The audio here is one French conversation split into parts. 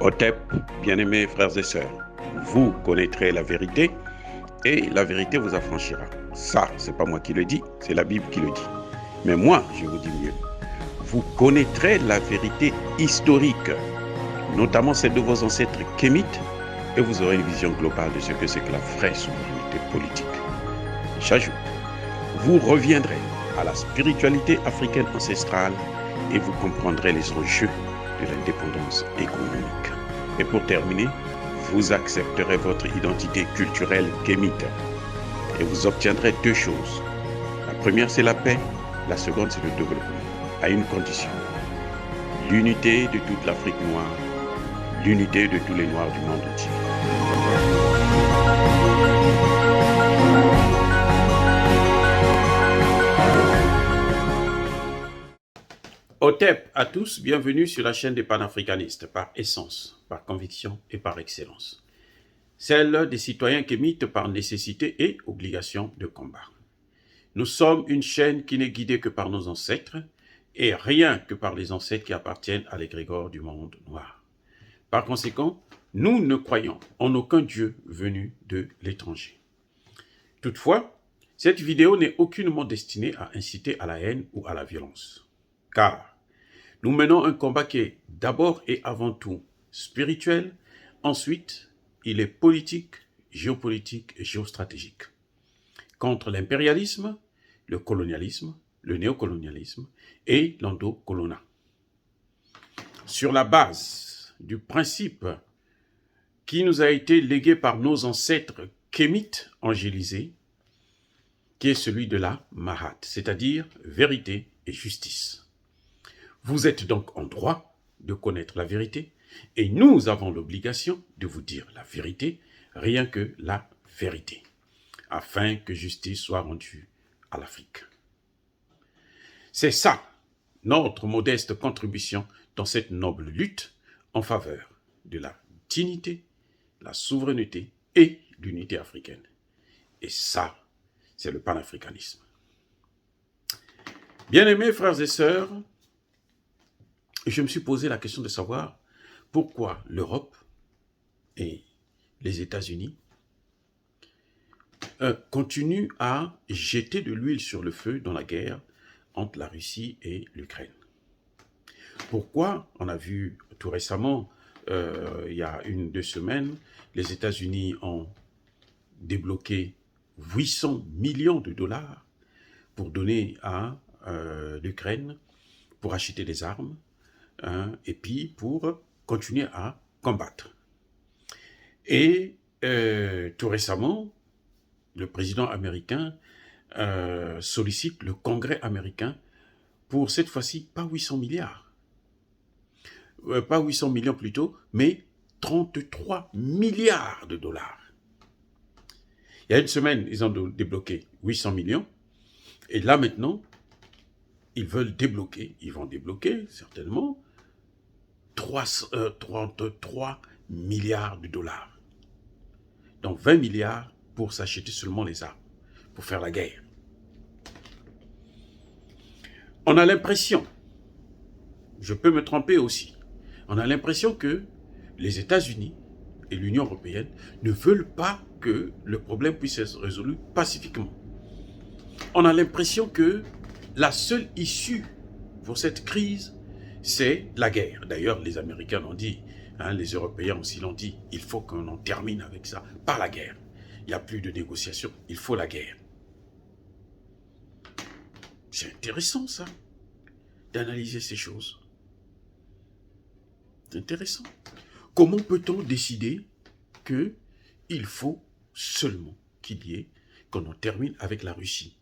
Otep, bien-aimés frères et sœurs, vous connaîtrez la vérité et la vérité vous affranchira. Ça, c'est pas moi qui le dis, c'est la Bible qui le dit. Mais moi, je vous dis mieux. Vous connaîtrez la vérité historique, notamment celle de vos ancêtres kémites, et vous aurez une vision globale de ce que c'est que la vraie souveraineté politique. J'ajoute, vous reviendrez à la spiritualité africaine ancestrale et vous comprendrez les enjeux de l'indépendance économique. Et pour terminer, vous accepterez votre identité culturelle kémite et vous obtiendrez deux choses. La première, c'est la paix. La seconde, c'est le développement, à une condition. L'unité de toute l'Afrique noire, l'unité de tous les Noirs du monde entier. Otep à tous, bienvenue sur la chaîne des panafricanistes, par essence, par conviction et par excellence. Celle des citoyens kémites par nécessité et obligation de combat. Nous sommes une chaîne qui n'est guidée que par nos ancêtres, et rien que par les ancêtres qui appartiennent à l'égrégore du monde noir. Par conséquent, nous ne croyons en aucun Dieu venu de l'étranger. Toutefois, cette vidéo n'est aucunement destinée à inciter à la haine ou à la violence. Car nous menons un combat qui est d'abord et avant tout spirituel, ensuite il est politique, géopolitique et géostratégique. Contre l'impérialisme, le colonialisme, le néocolonialisme et l'endocolonat. Sur la base du principe qui nous a été légué par nos ancêtres kémites angélisés, qui est celui de la Mahat, c'est-à-dire vérité et justice. Vous êtes donc en droit de connaître la vérité et nous avons l'obligation de vous dire la vérité, rien que la vérité, afin que justice soit rendue à l'Afrique. C'est ça, notre modeste contribution dans cette noble lutte en faveur de la dignité, la souveraineté et l'unité africaine. Et ça, c'est le panafricanisme. Bien-aimés frères et sœurs, je me suis posé la question de savoir pourquoi l'Europe et les États-Unis continuent à jeter de l'huile sur le feu dans la guerre entre la Russie et l'Ukraine. Pourquoi? On a vu tout récemment, il y a 1-2 semaines, les États-Unis ont débloqué 800 millions de dollars pour donner à l'Ukraine, pour acheter des armes, et puis pour continuer à combattre. Et tout récemment, le président américain sollicite le Congrès américain pour cette fois-ci pas 800 milliards, pas 800 millions plutôt, mais 33 milliards de dollars. Il y a 1 semaine, ils ont débloqué 800 millions, et là maintenant, ils vont débloquer certainement 33 milliards de dollars. Donc 20 milliards pour s'acheter seulement les armes, pour faire la guerre. On a l'impression, je peux me tromper aussi, on a l'impression que les États-Unis et l'Union européenne ne veulent pas que le problème puisse être résolu pacifiquement. On a l'impression que la seule issue pour cette crise, c'est la guerre. D'ailleurs, les Américains l'ont dit, les Européens aussi l'ont dit, il faut qu'on en termine avec ça, par la guerre. Il n'y a plus de négociation, il faut la guerre. C'est intéressant ça, d'analyser ces choses. C'est intéressant. Comment peut-on décider qu'il faut seulement qu'on en termine avec la Russie?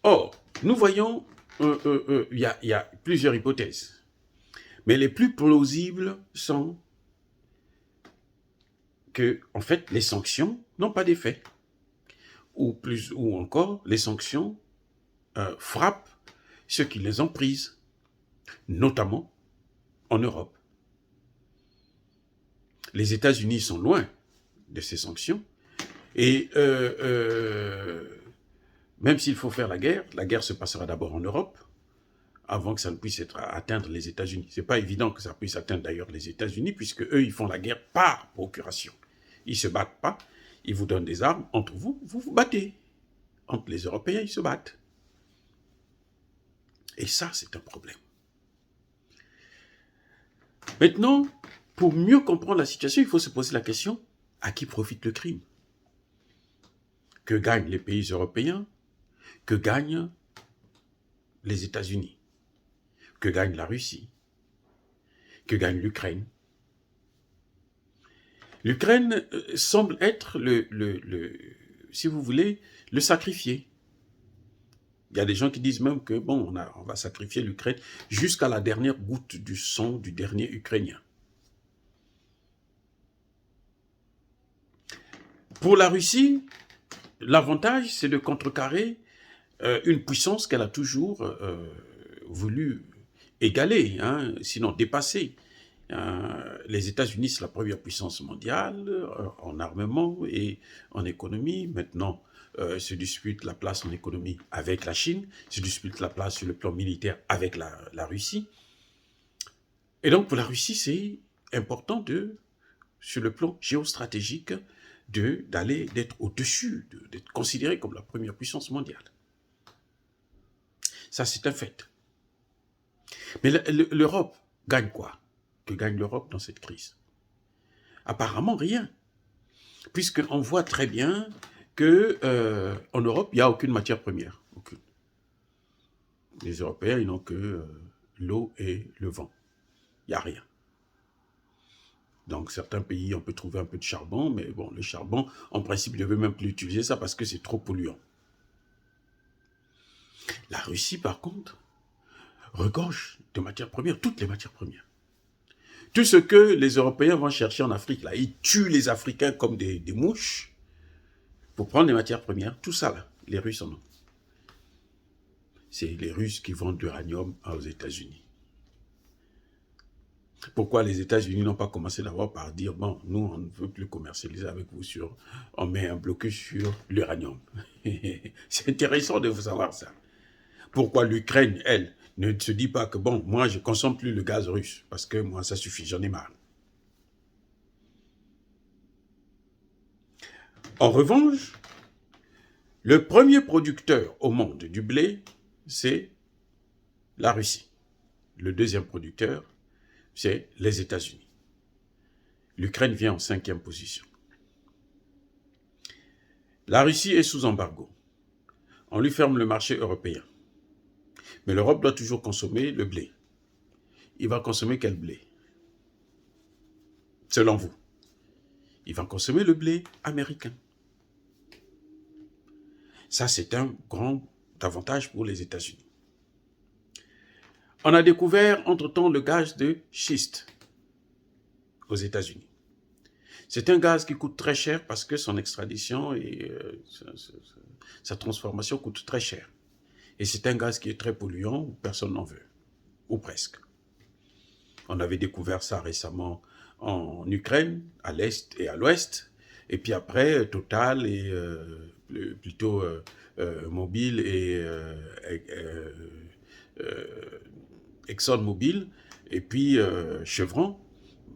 Or, nous voyons, il y a plusieurs hypothèses. Mais les plus plausibles sont que, en fait, les sanctions n'ont pas d'effet. Ou encore, les sanctions frappent ceux qui les ont prises, notamment en Europe. Les États-Unis sont loin de ces sanctions et même s'il faut faire la guerre se passera d'abord en Europe, avant que ça ne puisse atteindre les États-Unis. Ce n'est pas évident que ça puisse atteindre d'ailleurs les États-Unis, puisque eux, ils font la guerre par procuration. Ils ne se battent pas, ils vous donnent des armes, entre vous, vous vous battez. Entre les Européens, ils se battent. Et ça, c'est un problème. Maintenant, pour mieux comprendre la situation, il faut se poser la question, à qui profite le crime? Que gagnent les pays européens? Que gagnent les États-Unis? Que gagne la Russie? Que gagne l'Ukraine? L'Ukraine semble être si vous voulez, le sacrifié. Il y a des gens qui disent même que, bon, on va sacrifier l'Ukraine jusqu'à la dernière goutte du sang du dernier Ukrainien. Pour la Russie, l'avantage, c'est de contrecarrer une puissance qu'elle a toujours voulu égaler, hein, sinon dépasser. Les États-Unis, c'est la première puissance mondiale en armement et en économie. Maintenant, se dispute la place en économie avec la Chine, se dispute la place sur le plan militaire avec la Russie. Et donc, pour la Russie, c'est important sur le plan géostratégique, d'être au-dessus, d'être considéré comme la première puissance mondiale. Ça, c'est un fait. Mais l'Europe gagne quoi? Que gagne l'Europe dans cette crise? Apparemment rien. Puisqu'on voit très bien qu'en Europe, il n'y a aucune matière première. Aucune. Les Européens, ils n'ont que l'eau et le vent. Il n'y a rien. Donc, certains pays, on peut trouver un peu de charbon, mais bon, le charbon, en principe, ils ne veulent même plus utiliser ça parce que c'est trop polluant. La Russie, par contre, regorge de matières premières, toutes les matières premières. Tout ce que les Européens vont chercher en Afrique, là, ils tuent les Africains comme des mouches pour prendre les matières premières. Tout ça, là, les Russes en ont. C'est les Russes qui vendent l'uranium aux États-Unis. Pourquoi les États-Unis n'ont pas commencé d'abord par dire, bon, nous, on ne veut plus commercialiser avec vous on met un blocus sur l'uranium. C'est intéressant de vous savoir ça. Pourquoi l'Ukraine, elle, ne se dit pas que, bon, moi, je ne consomme plus le gaz russe, parce que moi, ça suffit, j'en ai marre. En revanche, le premier producteur au monde du blé, c'est la Russie. Le deuxième producteur, c'est les États-Unis. L'Ukraine vient en 5e position. La Russie est sous embargo. On lui ferme le marché européen. Mais l'Europe doit toujours consommer le blé. Il va consommer quel blé? Selon vous? Il va consommer le blé américain. Ça, c'est un grand avantage pour les États-Unis. On a découvert entre-temps le gaz de schiste aux États-Unis. C'est un gaz qui coûte très cher parce que son extradition et sa transformation coûte très cher. Et c'est un gaz qui est très polluant, où personne n'en veut, ou presque. On avait découvert ça récemment en Ukraine, à l'est et à l'ouest. Et puis après, Total et plutôt Mobil et ExxonMobil, et puis Chevron,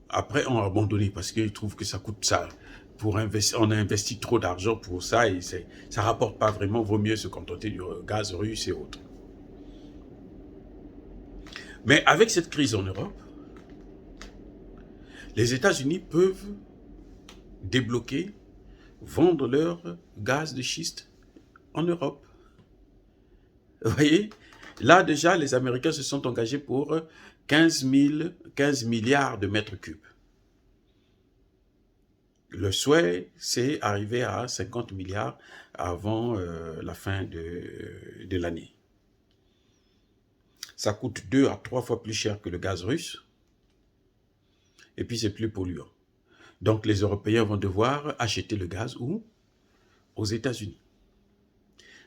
après ont abandonné parce qu'ils trouvent que ça coûte ça. On a investi trop d'argent pour ça et ça ne rapporte pas vraiment, vaut mieux se contenter du gaz russe et autres. Mais avec cette crise en Europe, les États-Unis peuvent débloquer, vendre leur gaz de schiste en Europe. Vous voyez, là déjà, les Américains se sont engagés pour 15 milliards de mètres cubes. Le souhait, c'est arriver à 50 milliards avant la fin de l'année. Ça coûte 2 à 3 fois plus cher que le gaz russe. Et puis, c'est plus polluant. Donc, les Européens vont devoir acheter le gaz où? Aux États-Unis.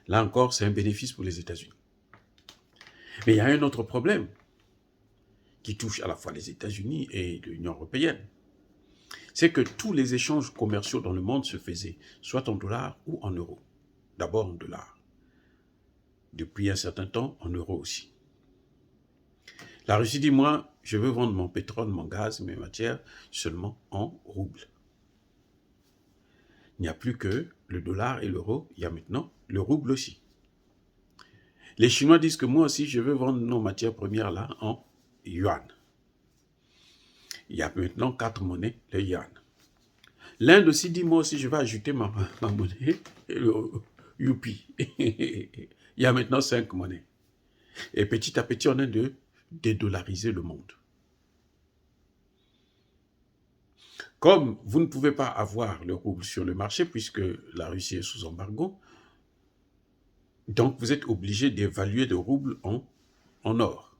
Là encore, c'est un bénéfice pour les États-Unis. Mais il y a un autre problème qui touche à la fois les États-Unis et l'Union européenne. C'est que tous les échanges commerciaux dans le monde se faisaient soit en dollars ou en euros. D'abord en dollars. Depuis un certain temps, en euros aussi. La Russie dit, moi, je veux vendre mon pétrole, mon gaz, mes matières seulement en roubles. Il n'y a plus que le dollar et l'euro, il y a maintenant le rouble aussi. Les Chinois disent que moi aussi, je veux vendre nos matières premières là en yuan. Il y a maintenant 4 monnaies, le yuan. L'Inde aussi dit, moi aussi, je vais ajouter ma monnaie, le youpi. Il y a maintenant 5 monnaies. Et petit à petit, on est de dédollariser le monde. Comme vous ne pouvez pas avoir le rouble sur le marché, puisque la Russie est sous embargo, donc vous êtes obligé d'évaluer le rouble en or.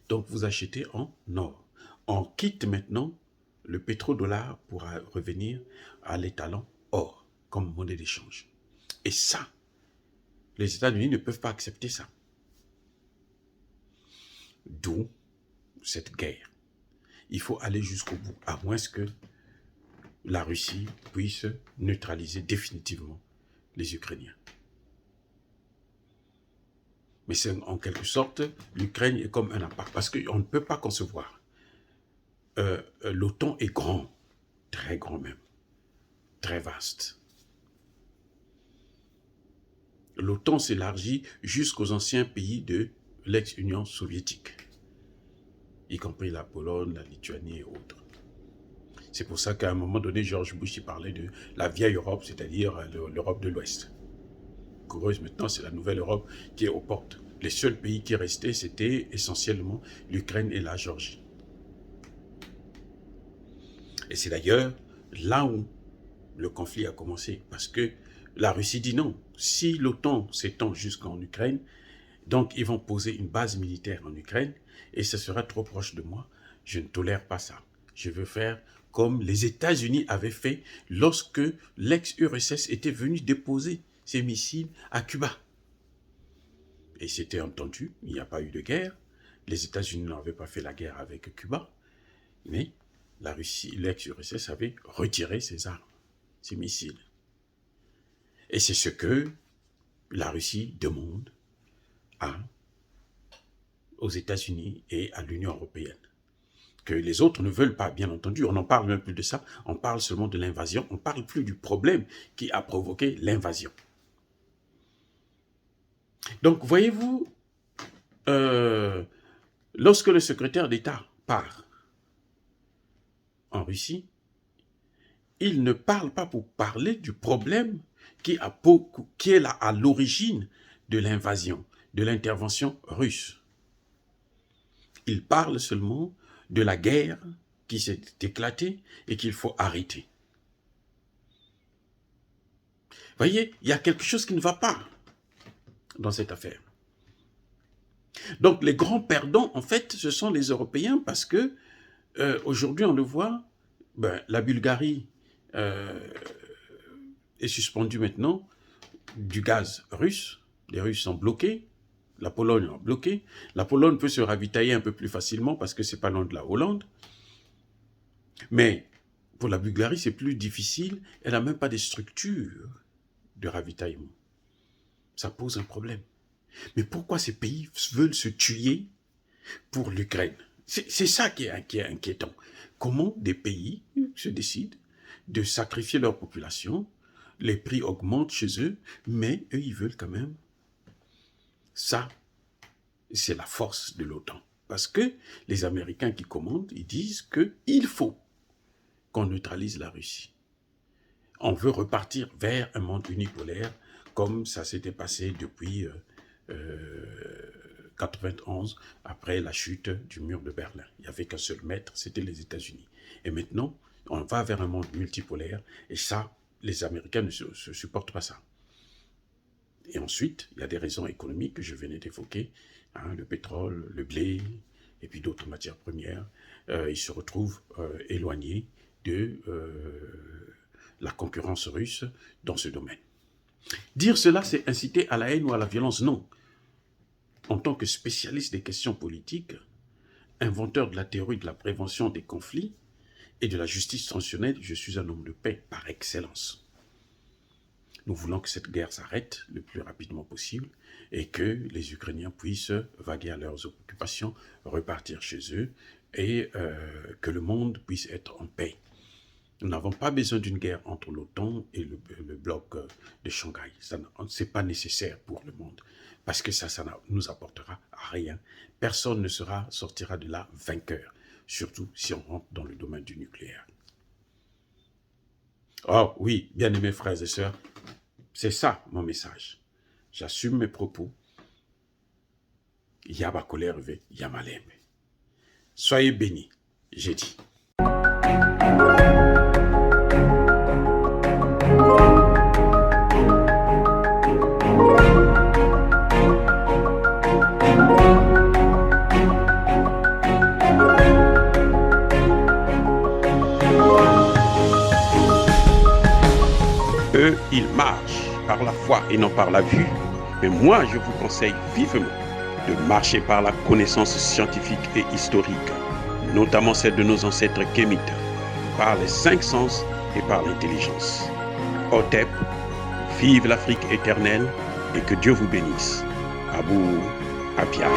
Donc vous achetez en or. On quitte maintenant le pétrodollar pour revenir à l'étalon or comme monnaie d'échange. Et ça, les États-Unis ne peuvent pas accepter ça. D'où cette guerre. Il faut aller jusqu'au bout, à moins que la Russie puisse neutraliser définitivement les Ukrainiens. Mais c'est en quelque sorte, l'Ukraine est comme un appart, parce qu'on ne peut pas concevoir. L'OTAN est grand, très grand même, très vaste. L'OTAN s'élargit jusqu'aux anciens pays de l'ex-Union soviétique, y compris la Pologne, la Lituanie et autres. C'est pour ça qu'à un moment donné, George Bush y parlait de la vieille Europe, c'est-à-dire l'Europe de l'Ouest. Maintenant, c'est la nouvelle Europe qui est aux portes. Les seuls pays qui restaient, c'était essentiellement l'Ukraine et la Géorgie. Et c'est d'ailleurs là où le conflit a commencé, parce que la Russie dit non. Si l'OTAN s'étend jusqu'en Ukraine, donc ils vont poser une base militaire en Ukraine, et ce sera trop proche de moi. Je ne tolère pas ça. Je veux faire comme les États-Unis avaient fait lorsque l'ex-URSS était venu déposer ses missiles à Cuba. Et c'était entendu, il n'y a pas eu de guerre. Les États-Unis n'avaient pas fait la guerre avec Cuba, mais la Russie, l'ex-URSS avait retiré ses armes, ses missiles. Et c'est ce que la Russie demande aux États-Unis et à l'Union européenne. Que les autres ne veulent pas, bien entendu. On n'en parle même plus de ça. On parle seulement de l'invasion. On ne parle plus du problème qui a provoqué l'invasion. Donc, voyez-vous, lorsque le secrétaire d'État part en Russie, il ne parle pas pour parler du problème qui est là à l'origine de l'invasion, de l'intervention russe. Il parle seulement de la guerre qui s'est éclatée et qu'il faut arrêter. Voyez, il y a quelque chose qui ne va pas dans cette affaire. Donc les grands perdants, en fait, ce sont les Européens parce que aujourd'hui, on le voit, la Bulgarie est suspendue maintenant du gaz russe. Les Russes sont bloqués. La Pologne est bloquée. La Pologne peut se ravitailler un peu plus facilement parce que c'est pas loin de la Hollande. Mais pour la Bulgarie, c'est plus difficile. Elle n'a même pas de structure de ravitaillement. Ça pose un problème. Mais pourquoi ces pays veulent se tuer pour l'Ukraine? C'est ça qui est inquiétant. Comment des pays se décident de sacrifier leur population, les prix augmentent chez eux, mais eux, ils veulent quand même. Ça, c'est la force de l'OTAN. Parce que les Américains qui commandent, ils disent qu'il faut qu'on neutralise la Russie. On veut repartir vers un monde unipolaire, comme ça s'était passé depuis 91, après la chute du mur de Berlin. Il n'y avait qu'un seul maître, c'était les États-Unis. Et maintenant, on va vers un monde multipolaire, et ça, les Américains ne se supportent pas ça. Et ensuite, il y a des raisons économiques que je venais d'évoquer, le pétrole, le blé, et puis d'autres matières premières. Ils se retrouvent éloignés de la concurrence russe dans ce domaine. Dire cela, c'est inciter à la haine ou à la violence, non. En tant que spécialiste des questions politiques, inventeur de la théorie de la prévention des conflits et de la justice transitionnelle, je suis un homme de paix par excellence. Nous voulons que cette guerre s'arrête le plus rapidement possible et que les Ukrainiens puissent vaguer à leurs occupations, repartir chez eux et que le monde puisse être en paix. Nous n'avons pas besoin d'une guerre entre l'OTAN et le bloc de Shanghai. Ce n'est pas nécessaire pour le monde parce que ça nous apportera rien. Personne ne sortira de là vainqueur, surtout si on rentre dans le domaine du nucléaire. Oh oui, bien-aimés frères et sœurs, c'est ça mon message. J'assume mes propos. Yaba colère, Yamalem. Soyez bénis, j'ai dit. Eux, ils marchent par la foi et non par la vue. Mais moi, je vous conseille vivement de marcher par la connaissance scientifique et historique, notamment celle de nos ancêtres kémites, par les 5 sens et par l'intelligence. Otep, vive l'Afrique éternelle et que Dieu vous bénisse. Abou Apia.